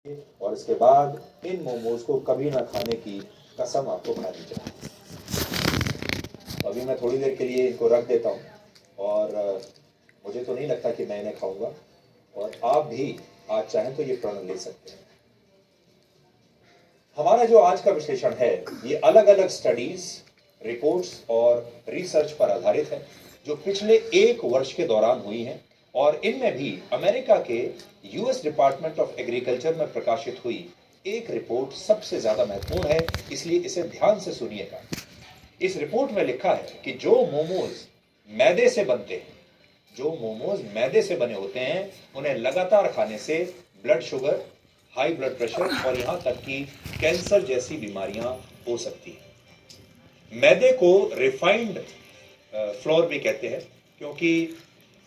और इसके बाद इन मोमोज को कभी ना खाने की कसम आपको खानी चाहिए। अभी मैं थोड़ी देर के लिए इनको रख देता हूँ और मुझे तो नहीं लगता कि मैं इन्हें खाऊंगा, और आप भी आज चाहें तो ये प्रण ले सकते हैं। हमारा जो आज का विश्लेषण है ये अलग अलग स्टडीज, रिपोर्ट्स और रिसर्च पर आधारित है जो पिछले 1 वर्ष के दौरान हुई हैं, और इनमें भी अमेरिका के यूएस डिपार्टमेंट ऑफ एग्रीकल्चर में प्रकाशित हुई एक रिपोर्ट सबसे ज्यादा महत्वपूर्ण है, इसलिए इसे ध्यान से सुनिएगा। इस रिपोर्ट में लिखा है कि जो मोमोज मैदे से बनते हैं, जो मोमोज मैदे से बने होते हैं, उन्हें लगातार खाने से blood sugar, high blood pressure और यहां तक कि कैंसर जैसी बीमारियां हो सकती हैं। मैदे को रिफाइंड फ्लोर भी कहते हैं क्योंकि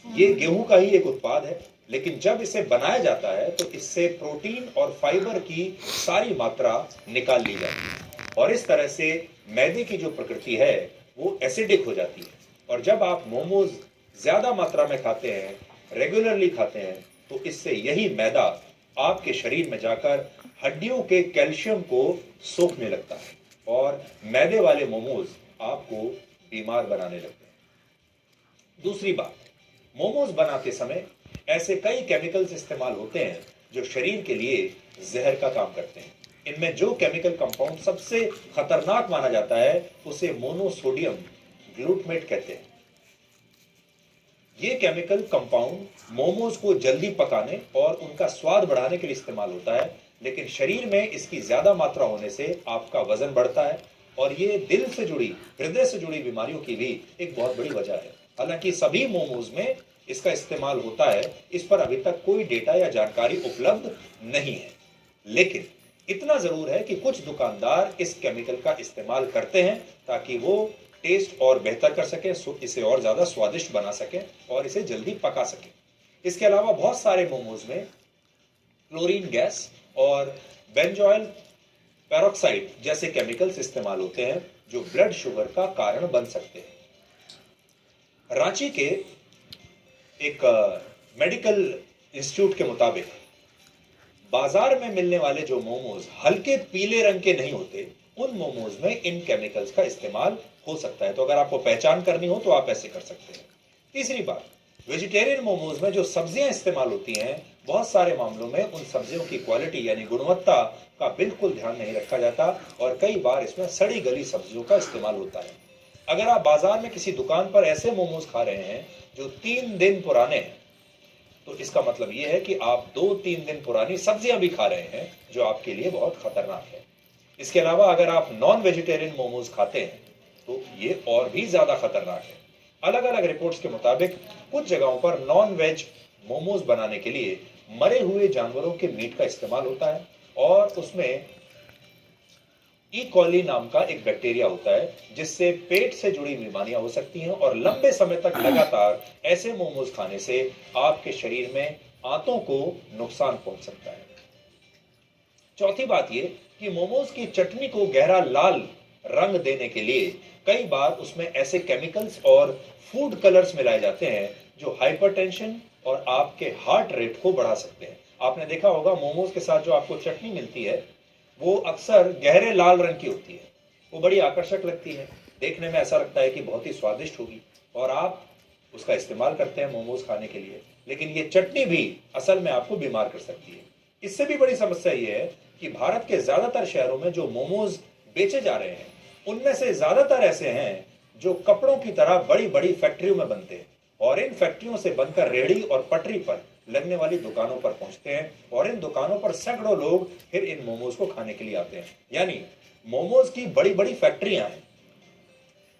ये गेहूं का ही एक उत्पाद है, लेकिन जब इसे बनाया जाता है तो इससे प्रोटीन और फाइबर की सारी मात्रा निकाल ली जाती है, और इस तरह से मैदे की जो प्रकृति है वो एसिडिक हो जाती है। और जब आप मोमोज ज्यादा मात्रा में खाते हैं, रेगुलरली खाते हैं, तो इससे यही मैदा आपके शरीर में जाकर हड्डियों के कैल्शियम को सोखने लगता है, और मैदे वाले मोमोज आपको बीमार बनाने लगते हैं। दूसरी बात, मोमोज बनाते समय ऐसे कई केमिकल्स इस्तेमाल होते हैं जो शरीर के लिए जहर का काम करते हैं। इनमें जो केमिकल कंपाउंड सबसे खतरनाक माना जाता है उसे मोनोसोडियम ग्लूटामेट कहते हैं। ये केमिकल कंपाउंड मोमोज को जल्दी पकाने और उनका स्वाद बढ़ाने के लिए इस्तेमाल होता है, लेकिन शरीर में इसकी ज्यादा मात्रा होने से आपका वजन बढ़ता है, और ये दिल से जुड़ी, हृदय से जुड़ी बीमारियों की भी एक बहुत बड़ी वजह है। हालांकि सभी मोमोज में इसका इस्तेमाल होता है, इस पर अभी तक कोई डेटा या जानकारी उपलब्ध नहीं है, लेकिन इतना जरूर है कि कुछ दुकानदार इस केमिकल का इस्तेमाल करते हैं ताकि वो टेस्ट और बेहतर कर सके, इसे और ज्यादा स्वादिष्ट बना सके और इसे जल्दी पका सके। इसके अलावा बहुत सारे मोमोज में क्लोरीन गैस और बेंजोइल पेरोक्साइड जैसे केमिकल्स इस्तेमाल होते हैं जो ब्लड शुगर का कारण बन सकते हैं। रांची के एक मेडिकल इंस्टीट्यूट के मुताबिक बाजार में मिलने वाले जो मोमोज हल्के पीले रंग के नहीं होते, उन मोमोज में इन केमिकल्स का इस्तेमाल हो सकता है। तो अगर आपको पहचान करनी हो तो आप ऐसे कर सकते हैं। तीसरी बात, वेजिटेरियन मोमोज में जो सब्जियां इस्तेमाल होती हैं, बहुत सारे मामलों में उन सब्जियों की क्वालिटी यानी गुणवत्ता का बिल्कुल ध्यान नहीं रखा जाता, और कई बार इसमें सड़ी गली सब्जियों का इस्तेमाल होता है। अगर आप बाजार में किसी दुकान पर ऐसे मोमोज खा रहे हैं जो 3 दिन पुराने हैं, तो इसका मतलब यह है कि आप 2-3 दिन पुरानी सब्जियां भी खा रहे हैं, जो आपके लिए बहुत खतरनाक है। इसके अलावा अगर आप नॉन वेजिटेरियन मोमोज खाते हैं तो ये और भी ज्यादा खतरनाक है। अलग अलग रिपोर्ट्स के मुताबिक कुछ जगहों पर नॉन वेज मोमोज बनाने के लिए मरे हुए जानवरों के मीट का इस्तेमाल होता है, और उसमें ई कॉली नाम का एक बैक्टीरिया होता है जिससे पेट से जुड़ी बीमारियां हो सकती हैं, और लंबे समय तक लगातार ऐसे मोमोज खाने से आपके शरीर में आंतों को नुकसान पहुंच सकता है। चौथी बात यह कि मोमोज की चटनी को गहरा लाल रंग देने के लिए कई बार उसमें ऐसे केमिकल्स और फूड कलर्स मिलाए जाते हैं जो हाइपरटेंशन और आपके हार्ट रेट को बढ़ा सकते हैं। आपने देखा होगा मोमोज के साथ जो आपको चटनी मिलती है वो अक्सर गहरे लाल रंग की होती है। वो बड़ी आकर्षक लगती है, देखने में ऐसा लगता है कि बहुत ही स्वादिष्ट होगी, और आप उसका इस्तेमाल करते हैं मोमोज खाने के लिए, लेकिन ये चटनी भी असल में आपको बीमार कर सकती है। इससे भी बड़ी समस्या ये है कि भारत के ज्यादातर शहरों में जो मोमोज बेचे जा रहे हैं उनमें से ज्यादातर ऐसे हैं जो कपड़ों की तरह बड़ी बड़ी फैक्ट्रियों में बनते हैं, और इन फैक्ट्रियों से बनकर रेहड़ी और पटरी पर लगने वाली दुकानों पर पहुंचते हैं, और इन दुकानों पर सैकड़ों लोग फिर इन मोमोज को खाने के लिए आते हैं। यानी मोमोज की बड़ी बड़ी फैक्ट्रियां हैं।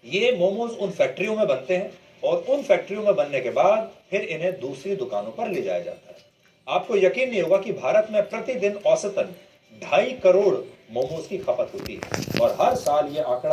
ये मोमोज उन फैक्ट्रियों में बनते हैं, और उन फैक्ट्रियों में बनने के बाद फिर इन्हें दूसरी दुकानों पर ले जाया जाता है। आपको यकीन नहीं होगा कि भारत में प्रतिदिन औसतन 2.5 करोड़ मोमोज की खपत होती है, और हर साल ये आंकड़ा